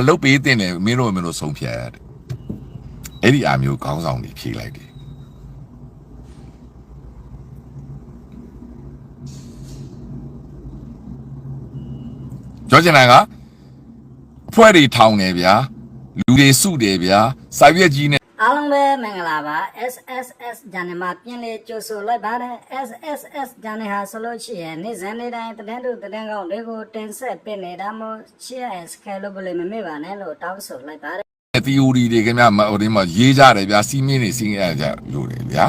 လုပ်ပေးတဲ့နဲ့မင်းတို့ဆုံးဖြတ်ရတယ်အဲ့ဒီအမျိုးခေါင်းဆောင်တွေဖြေလိုက်တယ်ပြောချင်တာကအဖွဲ့တွေထောင်နေဗျာလူတွေစုတယ်ဗျာစာရွက်ကြီးနဲ့အားလုံးပဲမင်္ဂလာပါ SSS ဂျန်နယ်မှာပြင်လေကြိုဆိုလိုက်ပါတယ် SSS ဂျန်နယ်ဟာဆိုလို့ရှိရင်နေ့စဉ်နေ့တိုင်းသတင်းတို့သတင်းကောင်းတွေကိုတင်ဆက်ပေးနေတာမို့ share subscribe လုပ်လို့မမေ့ပါနဲ့လို့တောင်းဆိုလိုက်ပါတယ် theory တွေခင်ဗျာဟိုဒီမှာရေးကြတယ်ဗျာစီးမင်းတွေစီးရကြလို့တယ်ဗျာ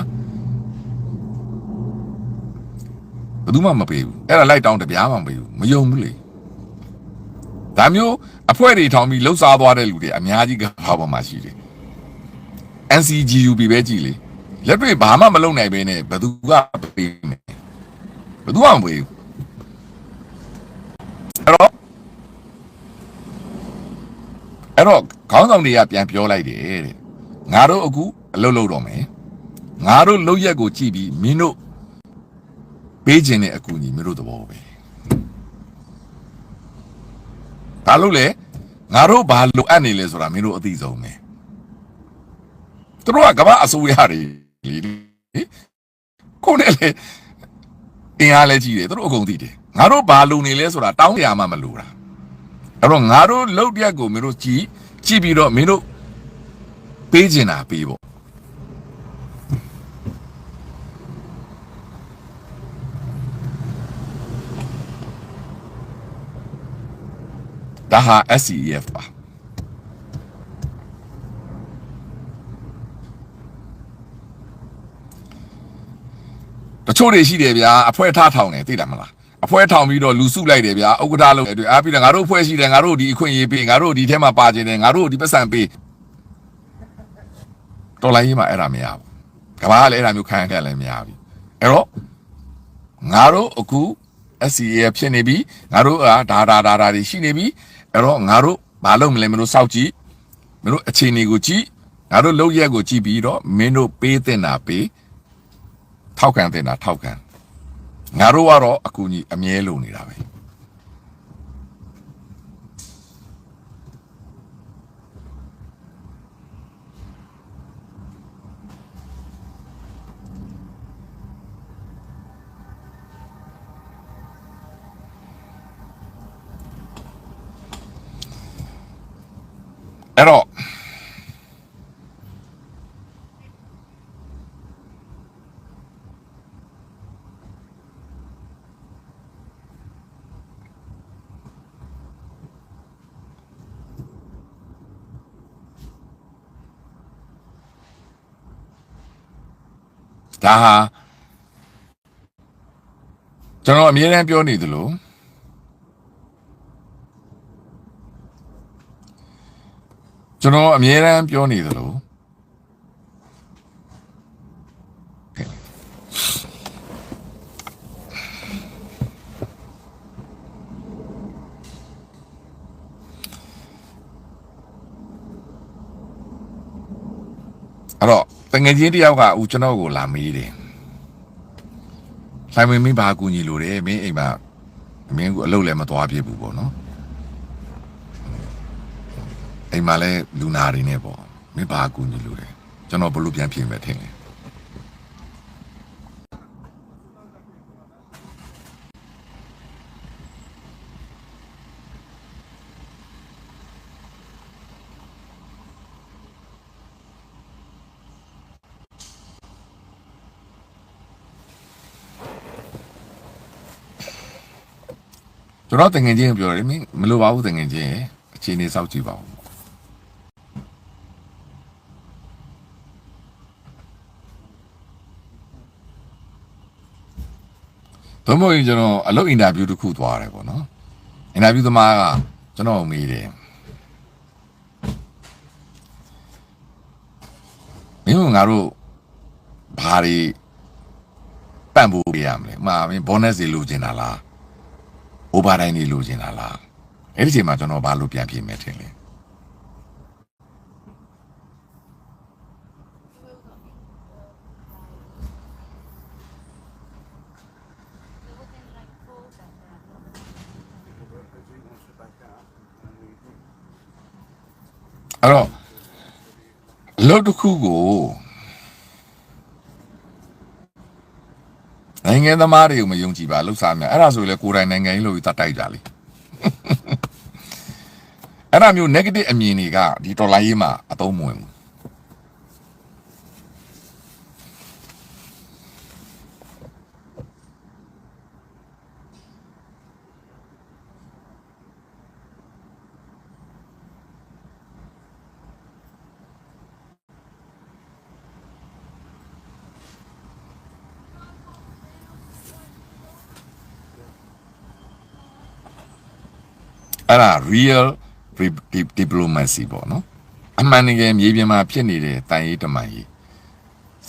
ဘယ်သူမှမပေးဘူးအဲ့ဒါလိုက်တောင်းတပြားမှမပေးဘူးမယုံဘူးလေဒါမျိုးအဖွဲ့တွေထောင်ပြီးလှုပ်ရှားသွားတဲ့လူတွေအများကြီးကဘာပေါ်မှာရှိတယ်NCGUB ပဲကြည်လေလက်တွေ့ဘာမှမလုပ်နိုင်ပဲနဲ့ဘယ်သူကပေးနေဘယ်သူမှမပေးဘူးအဲ့တော့ခေါင်းဆောင်တွေကပြန်ပြောလိုက်တယ်တဲ့ငါတို့အခုအလုပ်လုပ်တော့မယ်ငါတို့လုပ်ရက်ကိုကြည့်ပြီးမင်းတို့ပေးခြင်းနဲ့အကူအညီမင်းတို့သဘောပဲဒါလို့လေငါတို့ဘာလိုအပ်နေလဲဆိုတာမင်းတို့အသိဆုံးပဲသူတို့ကကမ္ဘာအစိုးရတွေလေကိုနဲ့လေအင်အားလဲကြီးတယ်သူတို့အကုန်သိတယ်ငါတို့ဘာလုံနေလဲဆိုတာတောင်းရမှမလို့တာအဲ့တော့ငါတို့လှုပ်ရက်ကိုမင်းတို့ကြည့်ပြီးတော့မင်းတို့ပေးကျင်တာပေးပေါ့ဒါဟာ SCEF ပါတချို့တွေရှိတယ်ဗျာအဖွဲ့ထားထောင်တယ်သိတယ်မလားအဖွဲ့ထောင်ပြီးတော့လူစုလိုက်တယ်ဗျာဥက္ကဋ္ဌလုပ်တယ်အားပြီးတော့ငါတို့အဖွဲ့ရှိတယ်ငါတို့ဒီအခွင့်အရေးပေးငါတို့ဒီထဲမှာပါခြင်းတယ်ငါတို့ဒီပတ်စံပေးတော်လိုင်းကြီးမှာအဲ့ဒါမရဘူးကဘာကလည်းအဲ့ဒါမျိုးခံရလည်းမရဘူးအဲ့တော့ငါတို့အခု SCA ဖြစ်နေပြီငါတို့ဒါတွေရှိနေပြီအဲ့တော့ငါတို့ဘာလုပ်မလဲမင်းတို့စောက်ကြည့်မင်းတို့အခြေအနေကိုကြည့်ငါတို့လုပ်ရက်ကိုကြည့်ပြီးတော့မင်းတို့ပေးတင်တာပေးထောက်ခံတင်တာထောက်ခံငါတို့ကတော့အကူကြီးအမြဲလိုနေတာပဲအဲ့တော့ဒါဟာကျွန်တော်အမြဲတမ်းပြောနေသလိုကျွန်တော်အမြဲတမ်းပြောနေသလိုအဲ့တော့တငယ်ချင်းတယောက်ကဦးကျွန်တော်ကိုလာမေးတယ်ဆိုင်မင်းဘာကူညီလို့တယ်မင်းအိမ်မှာမင်းကအလုပ်လည်းမသွားပြဘူးပေါ့နော်အိမ်မှာလည်းလူနာတွေနဲ့ပေါ့မင်းဘာကူညီလို့တယ်ကျွန်တော်ဘလို့ပြန်ပြင်မယ်ထင်တယ်ကျွန်တော်တငယ်ချင်းပြောတယ်မင်းမလိုပါဘူးတငယ်ချင်းအခြေအနေစောင့်ကြည့်ပါဦးသို့မဟုတ်ကျွန်တော်အလုပ်အင်တာဗျူးတစ်ခုသွားတယ်ပေါ့နော်အင်တာဗျူးသမားကကျွန်တော်မေးတယ်မင်းငါတို့ဘာတွေပံ့ပိုးပေးရမလဲမင်း bonus တွေလိုချင်တာလား overtime တွေလိုချင်တာလားအဲ့ဒီချိန်မှာကျွန်တော်ဘာလို့ပြန်ပြင်မယ်ထင်လဲ အဲ့တော့အလုပ်တစ်ခုကိုနိုင်ငံသမားတွေကိုမယုံကြည်ပါလှုပ်ရှားများအဲ့ဒါဆိုလေကိုယ်တိုင်နိုင်ငံရေးလို့တတ်တိုက်ကြလေအဲ့ဒါမျိုး negative အမြင်တွေကဒီတော်လိုင်းရေးမှာအသုံးမဝင်ဘူးအဲ့ဒါ real diplomacy ပေါ့နော်အမှန်တကယ်မြေပြင်မှာဖြစ်နေတဲ့တန်ရေးတမန်ရေး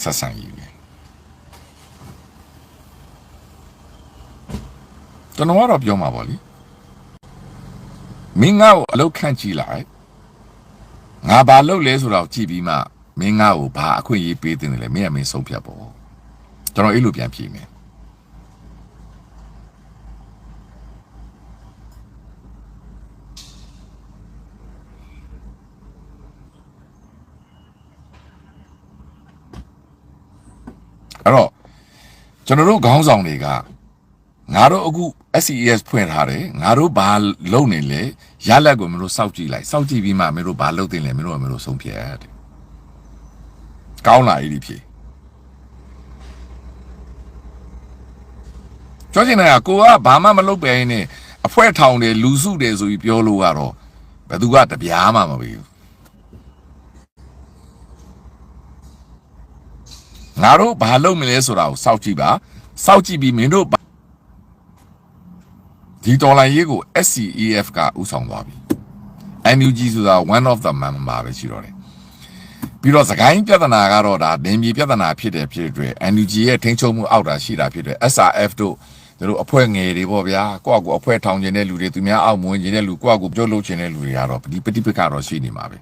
ဆက်ဆံရေးပဲကျွန်တော်ကတော့ပြောမှာပေါ့လေမင်းငါ့ကိုအလုပ်ခန့်ကြည့်လိုက်ငါဘာလုပ်လဲဆိုတော့ကြည့်ပြီးမှမင်းငါ့ကိုဘာအခွင့်အရေးပေးတင်တယ်လဲမင်းအမင်းဆုံးဖြတ်ပေါ့ကျွန်တော်အဲ့လိုပြန်ဖြေမယ်အဲ့တော့ကျွန်တော်တို့ခေါင်းဆောင်တွေကငါတို့အခု SCES ဖွင့်ထားတယ်ငါတို့ဘာလုပ်နေလဲရလက်ကိုမင်းတို့စောင့်ကြည့်လိုက်စောင့်ကြည့်ပြီးမှမင်းတို့ဘာလုပ်တင်လဲမင်းတို့ဆုံးဖြတ်တယ်ကောင်းလာအဲ့ဒီဖြေကြောချင်တယ်ကိုကဘာမှမလုပ်ပဲနဲ့အဖွဲထောင်တယ်လူစုတယ်ဆိုပြီးပြောလို့ကတော့ဘယ်သူကတပြားမှမပေးဘူးငါတို့ဘာလုပ်မလဲဆိုတာကိုစောင့်ကြည့်ပါစောင့်ကြည့်ပြီးမင်းတို့ဒီဒေါ်လာရေးကို SCEF ကဥဆောင်သွားပြီ NUG ဆိုတာ one of the member ပဲရှိတော့တယ်ပြီးတော့စကိုင်းပြဿနာကတော့ဒါဒင်မြေပြဿနာဖြစ်တဲ့ဖြစ်တဲ့ NUG ရဲ့ထိန်းချုပ်မှုအောက်တာရှိတာဖြစ်တဲ့ SRF တို့တို့အဖွဲ့ငယ်တွေပေါ့ဗျာကိုယ့်အကူအဖွဲ့ထောင်ကျင်တဲ့လူတွေသူများအောက်မဝင်ကျင်တဲ့လူကိုယ့်အကူပြုတ်လုပ်ကျင်တဲ့လူတွေကတော့ဒီပဋိပက္ခတော့ရှိနေမှာပဲ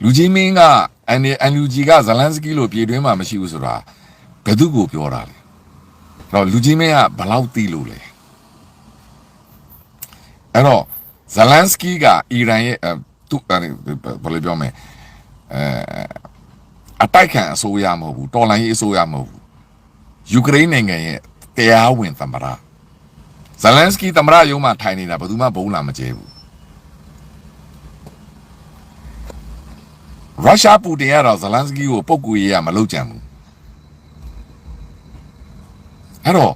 လူကြီးမင်းကအန်ယူဂျီကဇလန်စကီလို့ပြည်တွင်းမှာမရှိဘူးဆိုတာဘယ်သူကိုပြောတာလဲတော့လူကြီးမင်းကဘလောက်သိလို့လဲအဲ့တော့ဇလန်စကီကအီရန်ရဲ့သူဘယ်လိုပြောမလဲအတိုက်ခံအစိုးရမဟုတ်ဘူးတော်လိုင်းရေးအစိုးရမဟုတ်ဘူးယူကရိန်းနိုင်ငံရဲ့တရားဝင်သမ္မတဇလန်စကီသမ္မတရုံးမှာထိုင်နေတာဘယ်သူမှဘုံလာမကျဲဘူးရုရှားပူတင်ကတော့ဇလန်စကီကိုပုတ်ကူရေးရမလုပ်ကြံဘူးအဲ့တော့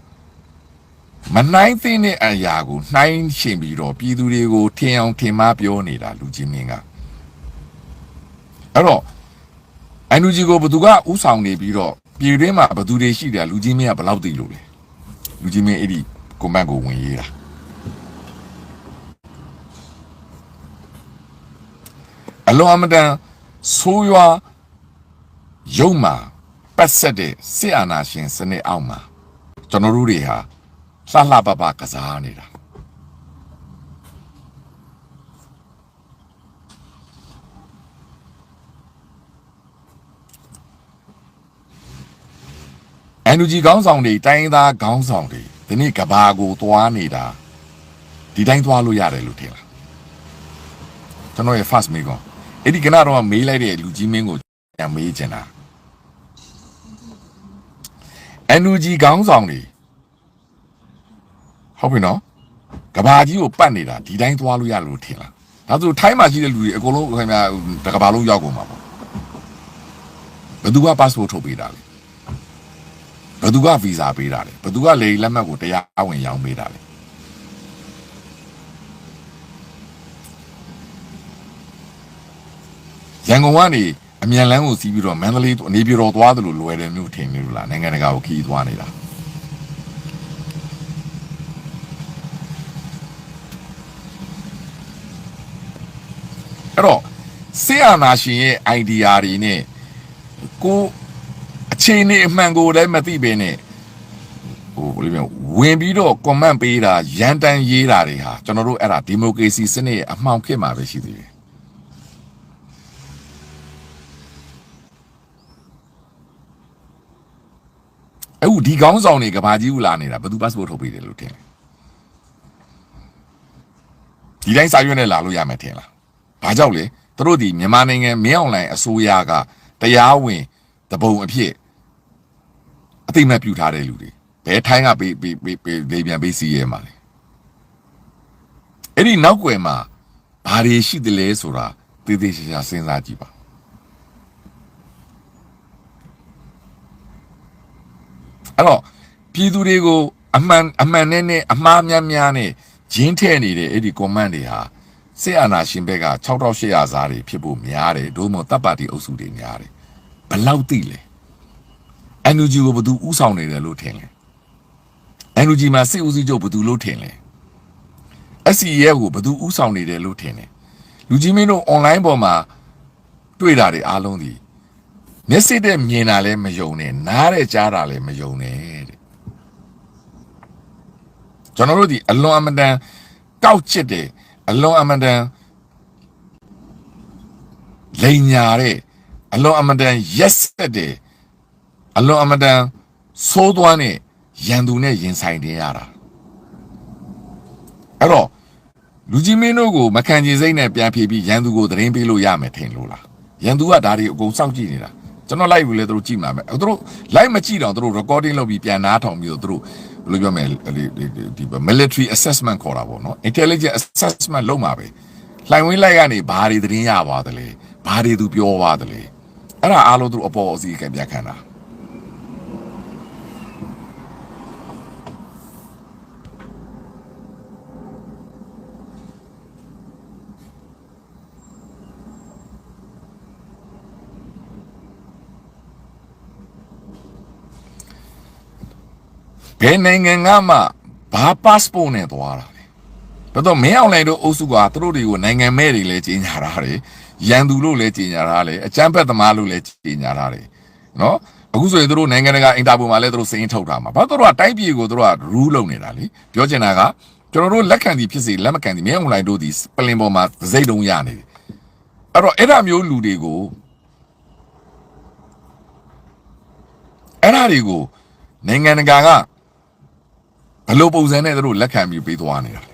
မနိုင်သိတဲ့အရာကိုနှိုင်းရှင်ပြီးတော့ပြည်သူတွေကိုထင်အောင်ထင်မှားပြောနေတာလူကြီးမင်းကအဲ့တော့အန်ယူဂျီကိုဘသူကဥဆောင်နေပြီးတော့ပြည်တွင်းမှာဘသူတွေရှိတယ်လူကြီးမင်းကဘယ်လောက်သိလို့လဲလူကြီးမင်းအဲ့ဒီကွန်မန့်ကိုဝင်ရေးတာအလွန်အမတန်ဆိုးရွားရုံမှာပတ်ဆက်တဲ့စစ်အာဏာရှင်စနစ်အောက်မှာကျွန်တော်တို့တွေဟာလှလှပပကစားနေတာအန်ယူဂျီခေါင်းဆောင်တွေတိုင်းသားခေါင်းဆောင်တွေဒီနေ့ကဘာကိုသွားနေတာဒီတိုင်းသွားလို့ရတယ်လို့ထင်လားကျွန်တော်ရဲ့ first မေးကောအဲ့ဒီကနတော့မေးလိုက်တဲ့လူကြီးမင်းကိုပြန်မေးချင်တာအန်ယူဂျီခေါင်းဆောင်တွေဟုတ်ပြီနော်ကဘာကြီးကိုပတ်နေတာဒီတိုင်းသွားလို့ရလို့ထင်လားဒါဆိုထိုင်းမှာရှိတဲ့လူတွေအကုန်လုံးခင်ဗျာတကဘာလုံးရောက်ကုန်မှာပေါ့ဘယ်သူက passport ထုတ်ပေးတာလဲဘယ်သူက visa ပေးတာလဲဘယ်သူကလေလက်မှတ်ကိုတရားဝင်ရောင်းပေးတာလဲရန်ကုန်ကနေအမြန်လန်းကိုစီးပြီးတော့မန္တလေးနေပြည်တော်သွားသလိုလွယ်တယ်မျိုးထင်နေလို့လားနိုင်ငံတကာကိုခီးသွားနေတာအဲ့တော့ဆေးအာနာရှင်ရဲ့ idea တွေနဲ့ကိုအခြေအနေအမှန်ကိုလည်းမသိဘဲနဲ့ဟိုဘယ်လိုပြောဝင်ပြီးတော့ comment ပေးတာရန်တမ်းရေးတာတွေဟာကျွန်တော်တို့အဲ့ဒါဒီမိုကရေစီစနစ်ရဲ့အမှောင်ခေတ်မှာပဲရှိသေးတယ် အခုဒီကောင်းဆောင်တွေကဘာကြီးဦးလာနေတာဘယ်သူ passport ထုတ်ပေးတယ်လို့ထင်လဲဒီတိုင်းစာရွက်နဲ့လာလို့ရမယ်ထင်လားဘာကြောင့်လဲသူတို့ဒီမြန်မာနိုင်ငံမင်းအောင်လှိုင်အစိုးရကတရားဝင်တပုံအဖြစ်အသိမဲ့ပြုထားတဲ့လူတွေဘယ်ထိုင်းကပေးပြန်ပေးစီရဲမှာလဲအဲ့ဒီနောက်ွယ်မှာဘာတွေရှိတယ်လဲဆိုတာသေသေးချာချာစဉ်းစားကြည့်ပါအဲ့တော့ပြည်သူတွေကိုအမှန်နဲ့အမှားများနဲ့ဂျင်းထဲ့နေတဲ့အဲ့ဒီ comment တွေဟာစစ်အာဏာရှင်ဘက်က6800စားတွေဖြစ်ဖို့များတယ်ဒို့မဟုတ်တပ်ပါတီအုပ်စုတွေများတယ်ဘလောက်သိလဲ NUG ကိုဘယ်သူဥဆောင်နေတယ်လို့ထင်လဲ NUG မှာစစ်ဦးစီးချုပ်ဘယ်သူလို့ထင်လဲ SCE ကိုဘယ်သူဥဆောင်နေတယ်လို့ထင်လဲလူကြီးမင်းတို့ online ပေါ်မှာတွေ့တာတွေအားလုံးဒီမျက်စိနဲ့မြင်တာလည်းမယုံနဲ့နားနဲ့ကြားတာလည်းမယုံနဲ့တဲ့ကျွန်တော်တို့ဒီအလွန်အမတန်ကောက်ချစ်တယ်အလွန်အမတန်လိန်ညာတဲ့အလွန်အမတန်ရက်ဆက်တယ်အလွန်အမတန်ဆိုးသွမ်းတဲ့ရန်သူနဲ့ရင်ဆိုင်တင်ရတာအဲ့တော့လူကြီးမင်းတို့ကိုမခံချင်စိတ်နဲ့ပြန်ဖြေပြီးရန်သူကိုသတင်းပေးလို့ရမယ်ထင်လို့လားရန်သူကဒါတွေအကုန်စောင့်ကြည့်နေတာကျွန်တော် live ကိုလည်းသူတို့ကြည့်မှာပဲသူတို့ live မကြည့်တော့သူတို့ recording လုပ်ပြီးပြန်နားထောင်ပြီးတော့သူတို့ဘယ်လိုပြောမလဲဒီ military assessment ခေါ်တာပေါ့နော် intelligence assessment လုပ်မှာပဲလှိုင်ဝင်းလိုက်ကနေဘာတွေသတင်းရပါတယ်လဲဘာတွေသူပြောပါတယ်လဲအဲ့ဒါအားလုံးသူတို့အပေါ်အစီအကံပြခံတာဘယ်နိုင်ငံကမှဘာ passport နဲ့သွားတာလဲဒါတော့မင်းအောင်လှိုင်တို့အုပ်စုကသူတို့တွေကိုနိုင်ငံမဲ့တွေလည်းကြီးညာထားတယ်ရန်သူလို့လည်းကြီးညာထားတယ်အကြမ်းဖက်သမားလို့လည်းကြီးညာထားတယ်နော်အခုဆိုရင်သူတို့နိုင်ငံတကာအင်တာပိုမှာလည်းသူတို့စိန်ထုတ်တာမှာဘာသူတို့ကတိုင်းပြည်ကိုသူတို့က rule လုပ်နေတာလေပြောချင်တာကကျွန်တော်တို့လက်ခံသည်ဖြစ်စေလက်မခံသည်မင်းအောင်လှိုင်တို့ဒီပလင်ပေါ်မှာစိတ်တုံးရနေတယ်အဲ့တော့အဲ့ဒါမျိုးလူတွေကိုနိုင်ငံတကာကဘယ်လိုပုံစံနဲ့သူတို့လက်ခံပြီးပေးသွားနေတာလဲ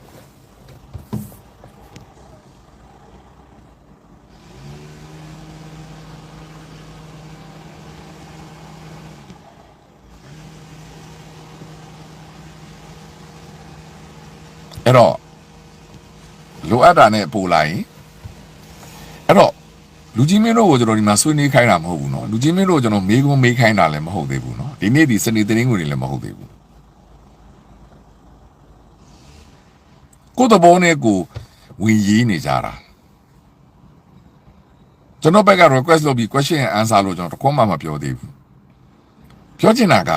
အဲ့တော့လိုအပ်တာနဲ့ပို့လိုက်အဲ့တော့လူကြီးမင်းတို့ကိုကျွန်တော်ဒီမှာဆွေးနွေးခိုင်းတာမဟုတ်ဘူးเนาะလူကြီးမင်းတို့ကျွန်တော်မေးခွန်းမေးခိုင်းတာလည်းမဟုတ်သေးဘူးเนาะဒီနေ့ဒီစနေသတင်းတွေလည်းမဟုတ်သေးဘူးကိုယ်တဘောနဲ့ကိုဝင်ရေးနေကြတာကျွန်တော်ဘက်က request လုပ်ပြီး question and answer လို့ကျွန်တော်တခွန်းမှမပြောသေးဘူးပြောချင်တာက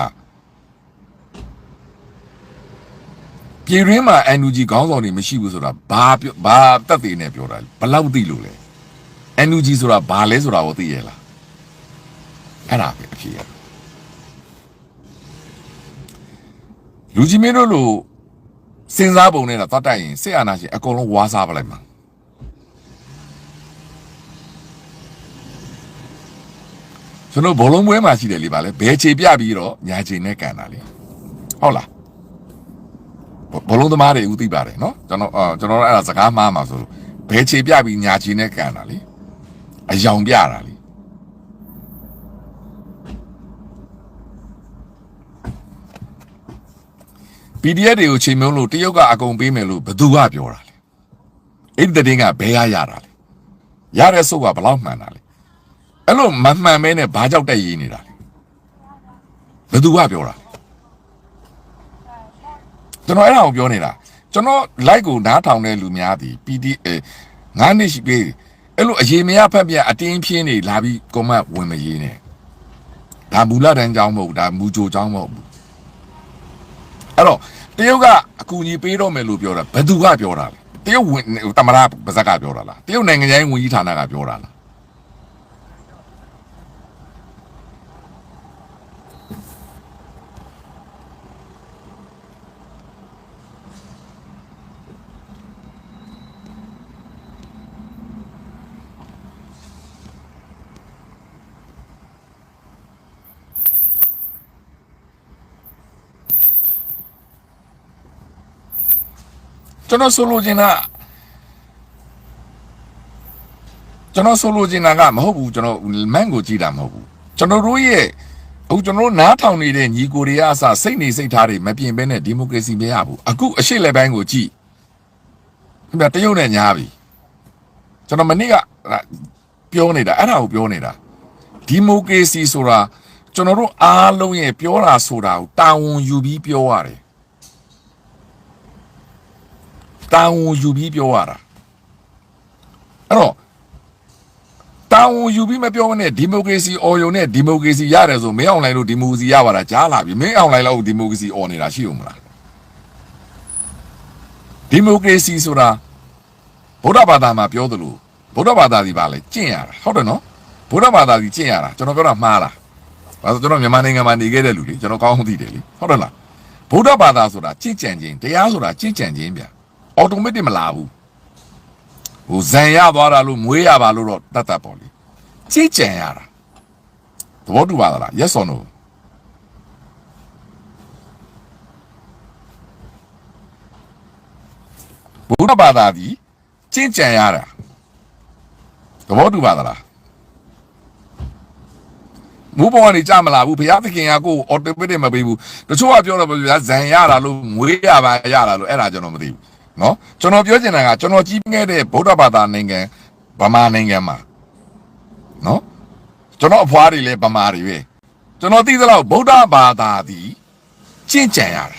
ပြည်ရင်းမှာ NUG ခေါင်းဆောင်တွေမရှိဘူးဆိုတာဘာတက်သေးနဲ့ပြောတာဘယ်လောက်သိလို့လဲ NUG ဆိုတာဘာလဲဆိုတာကိုသိရလားအဲ့ဒါပဲအဖြစ်ရလူကြီးမင်းတို့လိုစဉ်းစားပုံနဲ့တော့တတ်တိုက်ရင်စစ်အာဏာရှင်အကုန်လုံးဝါစားပလိုက်မှာကျွန်တော်ဘောလုံးပွဲမှာရှိတယ်လေပါလေဘယ်ခြေပြပြီးတော့ညာခြေနဲ့ကန်တာလေဟုတ်လားဘောလုံးသမားတွေဦးသိပါတယ်နော်ကျွန်တော်အဲ့ဒါစကားမှားမှာဆိုဘယ်ခြေပြပြီးညာခြေနဲ့ကန်တာလေအယောင်ပြတာလေPDF တွေကိုချိန်မြုံလို့တရုတ်ကအကုန်ပေးမယ်လို့ဘယ်သူကပြောတာလဲအဲ့ဒီတဲ့ကဘယ်ရတာလဲရတဲ့စုပ်ကဘလောက်မှန်တာလဲအဲ့လိုမမှန်မဲနဲ့ဘာကြောက်တက်ရေးနေတာလဲဘယ်သူကပြောတာကျွန်တော်အဲ့ဒါကိုပြောနေတာကျွန်တော် like ကိုနားထောင်တဲ့လူများသည် PDF 9နှစ်ရှိပြီအဲ့လိုအရေးမရဖက်ပြအတင်းဖြင်းနေလာပြီး comment ဝင်မရေးနဲ့ဒါမူလတန်းကြောင်းမဟုတ်ဘူးဒါမူကြိုကြောင်းမဟုတ်ဘူးအဲ့တော့တရုတ်ကအကူအညီပေးတော့မယ်လို့ပြောတာဘယ်သူကပြောတာလဲတရုတ်ဝင်တမရပါဇက်ကပြောတာလားတရုတ်နိုင်ငံရေးဝန်ကြီးဌာနကပြောတာလား ကျွန်တော်ဆိုလိုချင်တာကမဟုတ်ဘူးကျွန်တော်မန်ကိုကြည့်တာမဟုတ်ဘူးကျွန်တော်တို့ရဲ့အခုကျွန်တော်နားထောင်နေတဲ့ညီကိုတွေကအစစိတ်နေစိတ်ထားတွေမပြင်ဘဲနဲ့ဒီမိုကရေစီမရဘူးအခုအရှိလက်ပိုင်းကိုကြည့်ခင်ဗျတရုတ်နဲ့ညားပြီကျွန်တော်မနေ့ကပြောနေတာအဲ့ဒါကိုပြောနေတာဒီမိုကရေစီဆိုတာကျွန်တော်တို့အားလုံးရဲ့ပြောတာဆိုတာကိုတာဝန်ယူပြီးပြောရတယ်တာဝန်ယူပြီးပြောရတာအဲ့တော့တာဝန်ယူပြီးမပြောနဲ့ဒီမိုကရေစီအော်ယုံနဲ့ဒီမိုကရေစီရတယ်ဆိုမင်းအောင်လိုင်းလို့ဒီမိုကရေစီရပါတာကြားလာပြီမင်းအောင်လိုင်းလို့ဒီမိုကရေစီအော်နေတာရှိဦးမလားဒီမိုကရေစီဆိုတာဗုဒ္ဓဘာသာမှာပြောသလိုဗုဒ္ဓဘာသာကြီးပါလေကျင့်ရတာဟုတ်တယ်နော်ဗုဒ္ဓဘာသာကြီးကျင့်ရတာကျွန်တော်ပြောတာမှားလားဒါဆိုကျွန်တော်မြန်မာနိုင်ငံမှာနေခဲ့တဲ့လူလေကျွန်တော်ကောင်းသိတယ်လေဟုတ်တယ်လားဗုဒ္ဓဘာသာဆိုတာကျင့်ကြံခြင်းတရားဆိုတာကျင့်ကြံခြင်းဗျအော်တိုမက်တစ်မလာဘူးဟိုဇန်ရသွားတာလို့မွေးရပါလို့တော့တတ်တတ်ပေါ့လေကြည်ကြံရတာသဘောတူပါသလား yes or no ဘုရားဘာသာဒီကြည်ကြံရတာသဘောတူပါသလားမူပေါ်ကနေကြမလာဘူးဘုရားသခင်ကကိုအော်တိုမက်တစ်မပေးဘူးတချို့ကပြောတော့ဗျာဇန်ရတာလို့မွေးရပါရတာလို့အဲ့ဒါကျွန်တော်မသိဘူးနော်ကျွန်တော်ပြောချင်တာကကျွန်တော်ကြီးခဲ့တဲ့ဗုဒ္ဓဘာသာနိုင်ငံဗမာနိုင်ငံမှာနော်ကျွန်တော်အဖွားတွေလည်းဗမာတွေပဲကျွန်တော်သိသလောက်ဗုဒ္ဓဘာသာသည်ကျင့်ကြံရတာ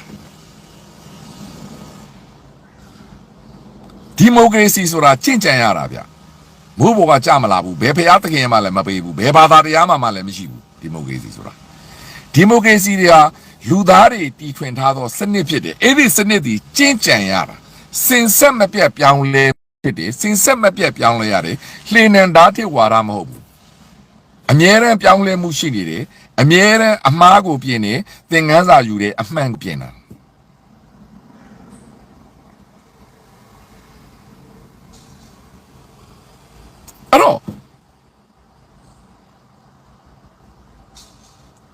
ဒီမိုကရေစီဆိုတာကျင့်ကြံရတာဗျမိုးဘောကကြမလာဘူးဘယ်ဖျားသခင်မှလည်းမပေးဘူးဘယ်ဘာသာတရားမှလည်းမရှိဘူးဒီမိုကရေစီဆိုတာဒီမိုကရေစီတွေဟာလူသားတွေတီထွင်ထားသောစနစ်ဖြစ်တယ်အဲ့ဒီစနစ်သည်ကျင့်ကြံရတာစင်ဆက်မပြတ်ပြောင်းလဲဖြစ်တယ်စင်ဆက်မပြတ်ပြောင်းလဲရတယ်လှေနံဓာတ်တစ်ဝါဒမဟုတ်ဘူးအမြဲတမ်းပြောင်းလဲမှုရှိနေတယ်အမြဲတမ်းအမှားကိုပြင်နေသင်ခန်းစာယူတယ်အမှန်ကိုပြင်တာ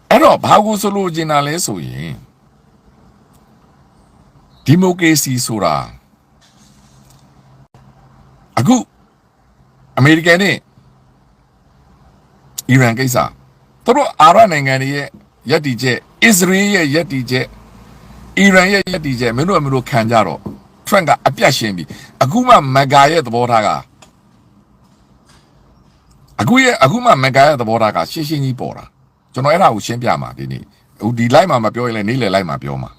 အဲ့တော့ဘာကိုဆိုလို့ကျင်တာလဲဆိုရင်ဒီမိုကရေစီဆိုတာအခုအမေရိကန်နဲ့အီရန်ကိစ္စသူတို့အာရပ်နိုင်ငံတွေရဲ့ယက်တီချက်အစ္စရေးရဲ့ယက်တီချက်အီရန်ရဲ့ယက်တီချက်မင်းတို့ခံကြတော့ထရန့်ကအပြတ်ရှင်းပြီအခုမှမဂါရဲ့သဘောထားကအခုမှမဂါရဲ့သဘောထားကရှင်းရှင်းကြီးပေါ်တာကျွန်တော်အဲ့ဒါကိုရှင်းပြမှာဒီနေ့ဟိုဒီ live မှာမပြောရင်လည်းနေ့လည် live မှာပြောမှာ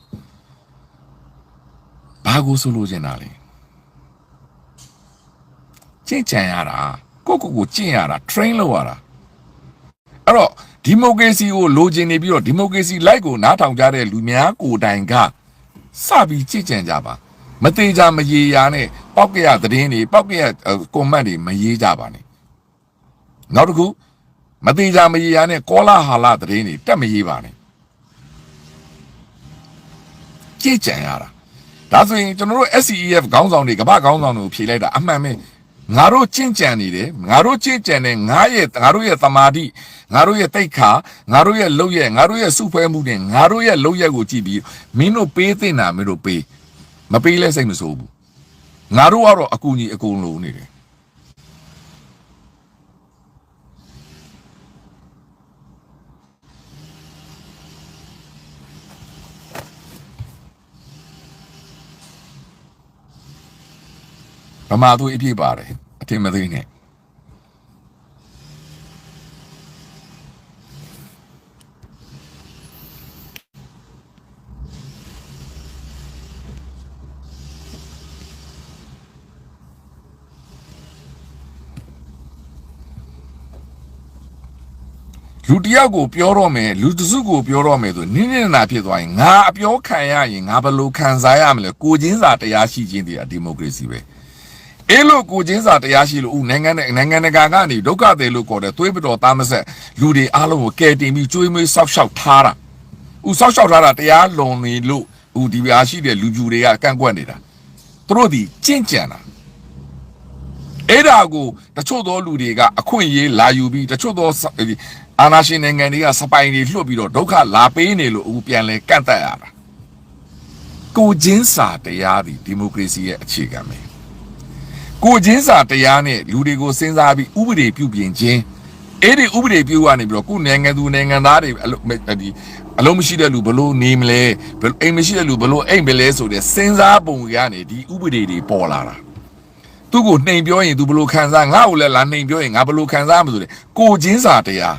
ဘာကိုဆိုလို့ကျင်တာလဲကျင့်ကြံရတာကိုကျင့်ရတာ train လုပ်ရတာအဲ့တော့ဒီမိုကရေစီကိုလိုချင်နေပြီးတော့ဒီမိုကရေစီ live ကိုနားထောင်ကြတဲ့လူများကိုယ်တိုင်ကစပြီးကျင့်ကြံကြပါမသေးကြမရေရာနဲ့ပောက်ကရသတင်းတွေပောက်ကရcommentတွေမရေးကြပါနဲ့နောက်တစ်ခုမသေးကြမရေရာနဲ့ကောလာဟာလသတင်းတွေတက်မရေးပါနဲ့ကြည်ကြံရတာဒါဆိုရင်ကျွန်တော်တို့ SCEF ခေါင်းဆောင်တွေကမ္ဘာခေါင်းဆောင်တွေကိုဖြေလိုက်တာအမှန်ပဲငါတို့ကြင်ကြံနေတယ်ငါတို့ကြင်ကြံနေငါတို့ရဲ့သမာဓိငါတို့ရဲ့တိတ်ခါငါတို့ရဲ့လှုပ်ရက်ငါတို့ရဲ့စုဖွဲမှုနဲ့ငါတို့ရဲ့လှုပ်ရက်ကိုကြည့်ပြီးမင်းတို့ပေးသင့်တာမင်းတို့ပေးမပေးလဲစိတ်မဆိုးဘူးငါတို့ကတော့အကူကြီးအကုန်လုံးနေတယ်ဗမာသူအပြည့်ပါတယ်အထင်မသေးနဲ့လူတယောက်ကိုပြောတော့မယ်လူတစုကိုပြောတော့မယ်ဆိုနင်းနေတာဖြစ်သွားရင်ငါအပြောခံရရင်ငါဘယ်လိုခံစားရမလဲကိုချင်းစာတရားရှိခြင်းတရားဒီမိုကရေစီပဲအဲ့လိုကိုချင်းစာတရားရှိလို့နိုင်ငံတကာကနေဒုက္ခတွေလို့ခေါ်တယ်သွေးပတော်သားမဆက်လူတွေအားလုံးကိုကယ်တင်ပြီးကျွေးမွေးဆောက်ရှောက်ထားတာဆောက်ရှောက်ထားတာတရားလွန်နေလို့ဒီပြားရှိတဲ့လူပြူတွေကကန့်ကွက်နေတာသူတို့ဒီကြင့်ကြံတာအဲ့ဒါကိုတချို့သောလူတွေကအခွင့်အရေးလာယူပြီးတချို့သောအာဏာရှင်နိုင်ငံတွေကစပိုင်တွေလွှတ်ပြီးတော့ဒုက္ခလာပေးနေလို့အခုပြန်လဲကန့်သက်ရတာ ကိုချင်းစာတရားသည်ဒီမိုကရေစီရဲ့အခြေခံပဲကိုချင်းစာတရားနဲ့လူတွေကိုစဉ်းစားပြီးဥပဒေပြုပြင်ခြင်းအဲ့ဒီဥပဒေပြုကနေပြီးတော့ခုနိုင်ငံသူနိုင်ငံသားတွေအလုံးမရှိတဲ့လူဘလို့နေမလဲအိမ်မရှိတဲ့လူဘလို့အိမ်ပဲလဲဆိုတဲ့စဉ်းစားပုံကနေဒီဥပဒေတွေပေါ်လာတာသူ့ကိုနှိမ်ပြောရင်သူဘလို့ခံစားငါ့ကိုလည်းလာနှိမ်ပြောရင်ငါဘလို့ခံစားမှာဆိုတဲ့ကိုချင်းစာတရား